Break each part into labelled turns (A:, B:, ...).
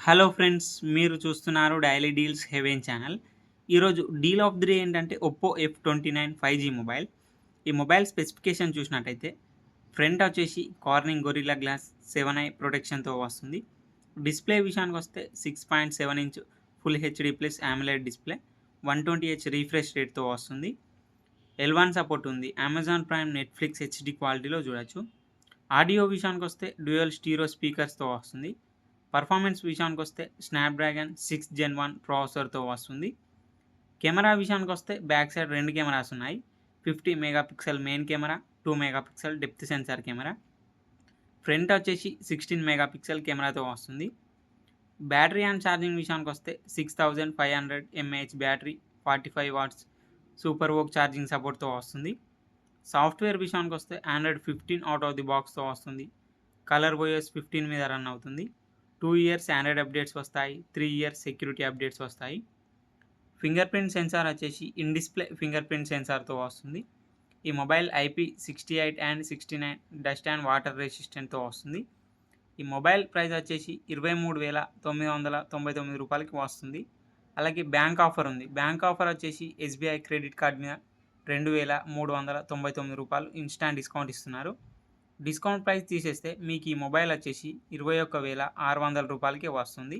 A: Hello friends, మీరు చూస్తున్నారు daily deals heaven channel. ఈరోజు డీల్ ఆఫ్ ది డే ఏంటంటే ఒప్పో F29 5G మొబైల్. ఈ మొబైల్ స్పెసిఫికేషన్ చూసినట్టయితే ఫ్రంట్ వచ్చేసి కార్నింగ్ గొరిల్లా గ్లాస్ 7i ప్రొటెక్షన్తో వస్తుంది. డిస్ప్లే విషయానికి వస్తే 6.7 inch full HD plus AMOLED display 120Hz refresh రేట్తో వస్తుంది. L1 సపోర్ట్ ఉంది. అమెజాన్ ప్రైమ్, నెట్ఫ్లిక్స్ హెచ్డి క్వాలిటీలో చూడొచ్చు. ఆడియో విషయానికి వస్తే డ్యూయల్ స్టీరియో స్పీకర్స్తో వస్తుంది. పర్ఫార్మెన్స్ విషయానికి వస్తే స్నాప్డ్రాగన్ 6 Gen 1 ప్రాసెసర్తో వస్తుంది. కెమెరా విషయానికి వస్తే బ్యాక్ సైడ్ 2 కెమెరాస్ ఉన్నాయి. 50 megapixel main camera, 2 megapixel depth censor camera. Front వచ్చేసి 16 మెగాపిక్సెల్ కెమెరాతో వస్తుంది. బ్యాటరీ అండ్ ఛార్జింగ్ విషయానికి వస్తే 6500 mAh battery, 45 watts super VOOC charging సపోర్ట్తో వస్తుంది. సాఫ్ట్వేర్ విషయానికి వస్తే Android 15 అవుట్ ఆఫ్ ది బాక్స్తో వస్తుంది. కలర్ OS 15 మీద రన్ అవుతుంది. 2 ఇయర్స్ ఆండ్రాయిడ్ అప్డేట్స్ వస్తాయి. 3 ఇయర్స్ సెక్యూరిటీ అప్డేట్స్ వస్తాయి. ఫింగర్ ప్రింట్ సెన్సార్ వచ్చేసి ఇన్ డిస్ప్లే ఫింగర్ ప్రింట్ సెన్సార్తో వస్తుంది. ఈ mobile IP68 and 69 dust and water రెసిస్టెంట్తో వస్తుంది. ఈ మొబైల్ ప్రైస్ వచ్చేసి 23,999 రూపాయలకి వస్తుంది. అలాగే బ్యాంక్ ఆఫర్ ఉంది. బ్యాంక్ ఆఫర్ వచ్చేసి SBI క్రెడిట్ కార్డ్ మీద 2,399 రూపాయలు ఇన్స్టాంట్ డిస్కౌంట్ ఇస్తున్నారు. డిస్కౌంట్ ప్రైస్ తీసేస్తే మీకు ఈ మొబైల్ వచ్చేసి 21,600 రూపాయలకి వస్తుంది.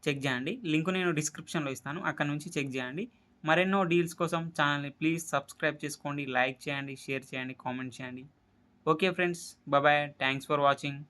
A: చెక్ చేయండి. లింక్ నేను డిస్క్రిప్షన్లో ఇస్తాను, అక్కడ నుంచి చెక్ చేయండి. మరెన్నో డీల్స్ కోసం ఛానల్ని ప్లీజ్ సబ్స్క్రైబ్ చేసుకోండి, లైక్ చేయండి, షేర్ చేయండి, కామెంట్ చేయండి. Okay friends, bye. Thanks for watching.